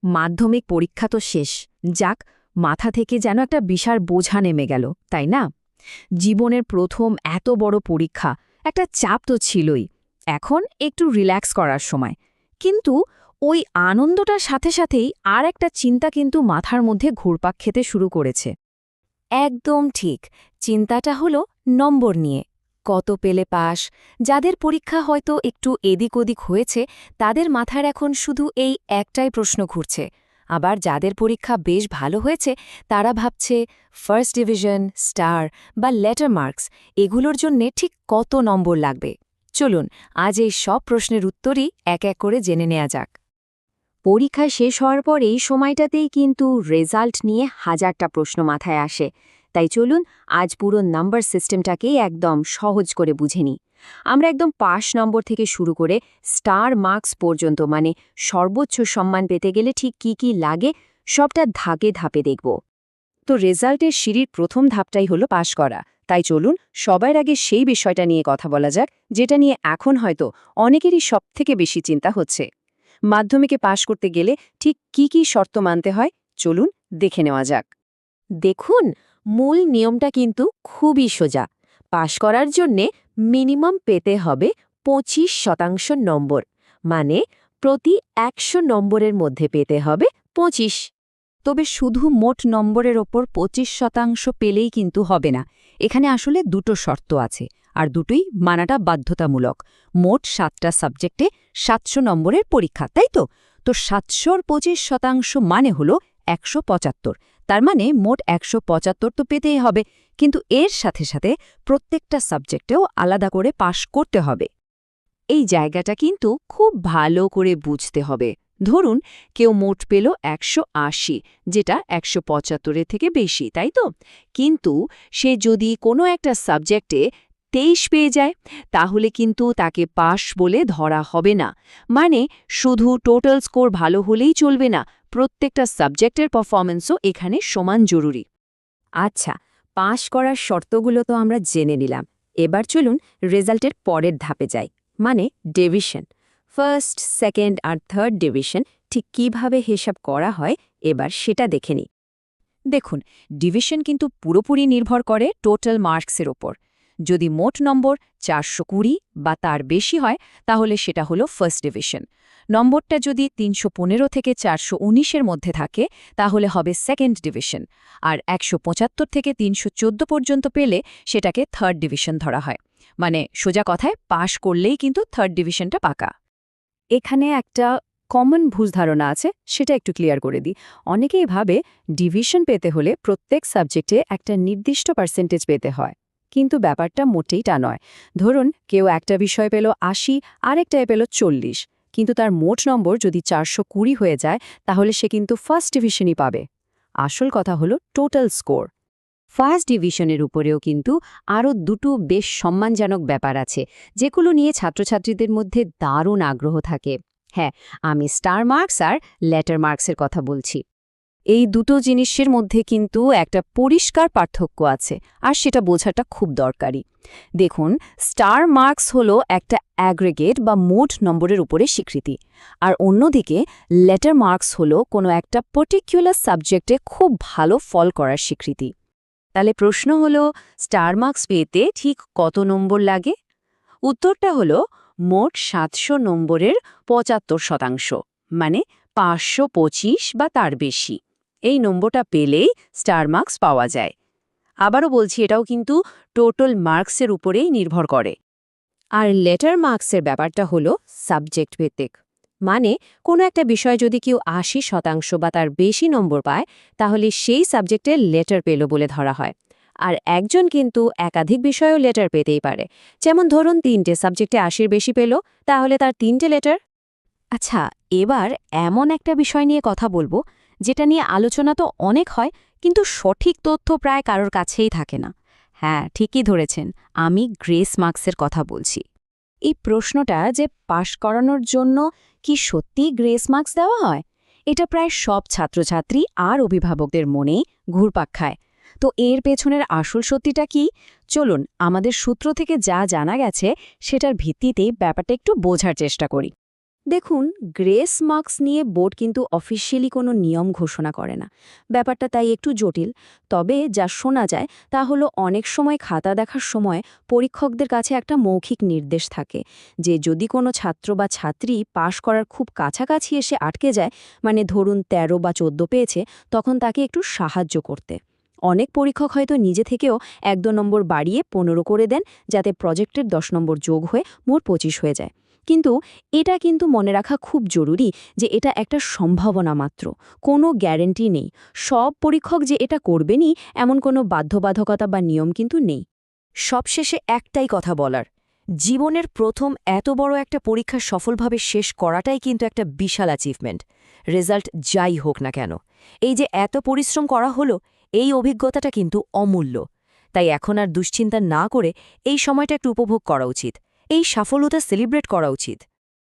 মাধ্যমিক পরীক্ষা তো শেষ। যাক, মাথা থেকে যেন একটা বিশাল বোঝা নেমে গেল, তাই না? জীবনের প্রথম এত বড় পরীক্ষা, একটা চাপ তো ছিলই। এখন একটু রিল্যাক্স করার সময়। কিন্তু ওই আনন্দটার সাথে সাথেই আর একটা চিন্তা কিন্তু মাথার মধ্যে ঘুরপাক খেতে শুরু করেছে। একদম ঠিক। চিন্তাটা হলো নম্বর নিয়ে। কত পেলে পাস? যাদের পরীক্ষা হয়তো একটু এদিক ওদিক হয়েছে, তাদের মাথার এখন শুধু এই একটাই প্রশ্ন ঘুরছে। আবার যাদের পরীক্ষা বেশ ভালো হয়েছে, তারা ভাবছে ফার্স্ট ডিভিশন, স্টার বা লেটার মার্কস এগুলোর জন্যে ঠিক কত নম্বর লাগবে। চলুন আজ এই সব প্রশ্নের উত্তরই এক এক করে জেনে নেওয়া যাক। পরীক্ষা শেষ হওয়ার পর এই সময়টাতেই কিন্তু রেজাল্ট নিয়ে হাজারটা প্রশ্ন মাথায় আসে। তাই চলুন আজ পুরো নাম্বার সিস্টেমটাকেই একদম সহজ করে বুঝে নিই। আমরা একদম পাস নম্বর থেকে শুরু করে স্টার মার্কস পর্যন্ত, মানে সর্বোচ্চ সম্মান পেতে গেলে ঠিক কি কি লাগে, সবটা ধাপে ধাপে দেখব। তো রেজাল্টের সিঁড়ির প্রথম ধাপটাই হলো পাশ করা। তাই চলুন সবার আগে সেই বিষয়টা নিয়ে কথা বলা যাক, যেটা নিয়ে এখন হয়তো অনেকেরই সবথেকে বেশি চিন্তা হচ্ছে। মাধ্যমিকে পাশ করতে গেলে ঠিক কি কি শর্ত মানতে হয়, চলুন দেখে নেওয়া যাক। দেখুন, মূল নিয়মটা কিন্তু খুবই সোজা। পাশ করার জন্যে মিনিমাম পেতে হবে 25% নম্বর, মানে প্রতি 100 নম্বরের মধ্যে পেতে হবে 25। তবে শুধু মোট নম্বরের ওপর 25% পেলেই কিন্তু হবে না। এখানে আসলে দুটো শর্ত আছে, আর দুটোই মানাটা বাধ্যতামূলক। মোট 7টা সাবজেক্টে 700 নম্বরের পরীক্ষা, তাই তো? তো 700-র 25% মানে হলো 175। তার মানে মোট 175 তো পেতেই হবে, কিন্তু এর সাথে সাথে প্রত্যেকটা সাবজেক্টেও আলাদা করে পাশ করতে হবে। এই জায়গাটা কিন্তু খুব ভালো করে বুঝতে হবে। ধরুন কেউ মোট পেল 180, যেটা 175-এর থেকে বেশি, তাই তো? কিন্তু সে যদি কোনো একটা সাবজেক্টে 23 পেয়ে যায়, তাহলে কিন্তু তাকে পাশ বলে ধরা হবে না। মানে শুধু টোটাল স্কোর ভালো হলেই চলবে না, প্রত্যেকটা সাবজেক্টের পারফরমেন্সও এখানে সমান জরুরি। আচ্ছা, পাশ করার শর্তগুলো তো আমরা জেনে নিলাম। এবার চলুন রেজাল্টের পরের ধাপে যাই, মানে ডিভিশন। ফার্স্ট, সেকেন্ড আর থার্ড ডিভিশন ঠিক কিভাবে হিসাব করা হয় এবার সেটা দেখে নিই। দেখুন, ডিভিশন কিন্তু পুরোপুরি নির্ভর করে টোটাল মার্কসের ওপর। যদি মোট নম্বর 420 বা তার বেশি হয়, তাহলে সেটা হলো ফার্স্ট ডিভিশন। নম্বরটা যদি 315 থেকে 419-এর মধ্যে থাকে, তাহলে হবে সেকেন্ড ডিভিশন। আর 175 থেকে 314 পর্যন্ত পেলে সেটাকে থার্ড ডিভিশন ধরা হয়। মানে সোজা কথায় পাশ করলেই কিন্তু থার্ড ডিভিশনটা পাকা। এখানে একটা কমন ভুল ধারণা আছে, সেটা একটু ক্লিয়ার করে দিই। অনেকেই ভাবে ডিভিশন পেতে হলে প্রত্যেক সাবজেক্টে একটা নির্দিষ্ট পার্সেন্টেজ পেতে হয়। কিন্তু ব্যাপারটা মোটেই তা নয়। ধরুন কেউ একটা বিষয় পেল 80, আরেকটায় পেল 40, কিন্তু তার মোট নম্বর যদি 420 হয়ে যায়, তাহলে সে কিন্তু ফার্স্ট ডিভিশনই পাবে। আসল কথা হলো টোটাল স্কোর। ফার্স্ট ডিভিশনের উপরেও কিন্তু আরও দুটো বেশ সম্মানজনক ব্যাপার আছে, যেগুলো নিয়ে ছাত্রছাত্রীদের মধ্যে দারুণ আগ্রহ থাকে। হ্যাঁ, আমি স্টার মার্কস আর লেটার মার্কসের কথা বলছি। এই দুটো জিনিসের মধ্যে কিন্তু একটা পরিষ্কার পার্থক্য আছে, আর সেটা বোঝাটা খুব দরকারি। দেখুন, স্টার মার্কস হলো একটা অ্যাগ্রেগেট বা মোট নম্বরের উপরে স্বীকৃতি, আর অন্যদিকে লেটার মার্কস হলো কোনো একটা পার্টিকুলার সাবজেক্টে খুব ভালো ফল করার স্বীকৃতি। তাহলে প্রশ্ন হলো, স্টার মার্কস পেতে ঠিক কত নম্বর লাগে? উত্তরটা হলো মোট 700 নম্বরের 75%, মানে 525 বা তার বেশি। এই নম্বরটা পেলেই স্টার মার্কস পাওয়া যায়। আবারও বলছি, এটাও কিন্তু টোটাল মার্কসের উপরেই নির্ভর করে। আর লেটার মার্কসের ব্যাপারটা হলো সাবজেক্ট ভিত্তিক। মানে কোনো একটা বিষয় যদি কেউ 80% বা তার বেশি নম্বর পায়, তাহলে সেই সাবজেক্টে লেটার পেল বলে ধরা হয়। আর একজন কিন্তু একাধিক বিষয়েও লেটার পেতেই পারে। যেমন ধরুন 3টে সাবজেক্টে 80-র বেশি পেল, তাহলে তার 3টে লেটার। আচ্ছা, এবার এমন একটা বিষয় নিয়ে কথা বলবো, যেটা নিয়ে আলোচনা তো অনেক হয়, কিন্তু সঠিক তথ্য প্রায় কারোর কাছেই থাকে না। হ্যাঁ, ঠিকই ধরেছেন, আমি গ্রেস মার্কসের কথা বলছি। এই প্রশ্নটা যে পাশ করানোর জন্য কি সত্যিই গ্রেস মার্কস দেওয়া হয়, এটা প্রায় সব ছাত্রছাত্রী আর অভিভাবকদের মনেই ঘুরপাক খায়। তো এর পেছনের আসল সত্যিটা কি? চলুন আমাদের সূত্র থেকে যা জানা গেছে সেটার ভিত্তিতে ব্যাপারটা একটু বোঝার চেষ্টা করি। দেখুন, গ্রেস মার্কস নিয়ে বোর্ড কিন্তু অফিসিয়ালি কোনো নিয়ম ঘোষণা করে না। ব্যাপারটা তাই একটু জটিল। তবে যা শোনা যায় তা হলো অনেক সময় খাতা দেখার সময় পরীক্ষকদের কাছে একটা মৌখিক নির্দেশ থাকে যে যদি কোনো ছাত্র বা ছাত্রী পাশ করার খুব কাছাকাছি এসে আটকে যায়, মানে ধরুন ১৩ বা ১৪ পেয়েছে, তখন তাকে একটু সাহায্য করতে। অনেক পরীক্ষক হয়তো নিজে থেকেও ১-২ নম্বর বাড়িয়ে ১৫ করে দেন, যাতে প্রজেক্টের ১০ নম্বর যোগ হয়ে মোট ২৫ হয়ে যায়। কিন্তু এটা কিন্তু মনে রাখা খুব জরুরি যে এটা একটা সম্ভাবনা মাত্র, কোনো গ্যারান্টি নেই। সব পরীক্ষক যে এটা করবেনই এমন কোনো বাধ্যবাধকতা বা নিয়ম কিন্তু নেই। সবশেষে একটাই কথা বলার, জীবনের প্রথম এত বড় একটা পরীক্ষা সফলভাবে শেষ করাটাই কিন্তু একটা বিশাল অ্যাচিভমেন্ট। রেজাল্ট যাই হোক না কেন, এই যে এত পরিশ্রম করা হলো, এই অভিজ্ঞতাটা কিন্তু অমূল্য। তাই এখন আর দুশ্চিন্তা না করে এই সময়টা একটু উপভোগ করা উচিত, এই সাফল্যতা সেলিব্রেট করা উচিত।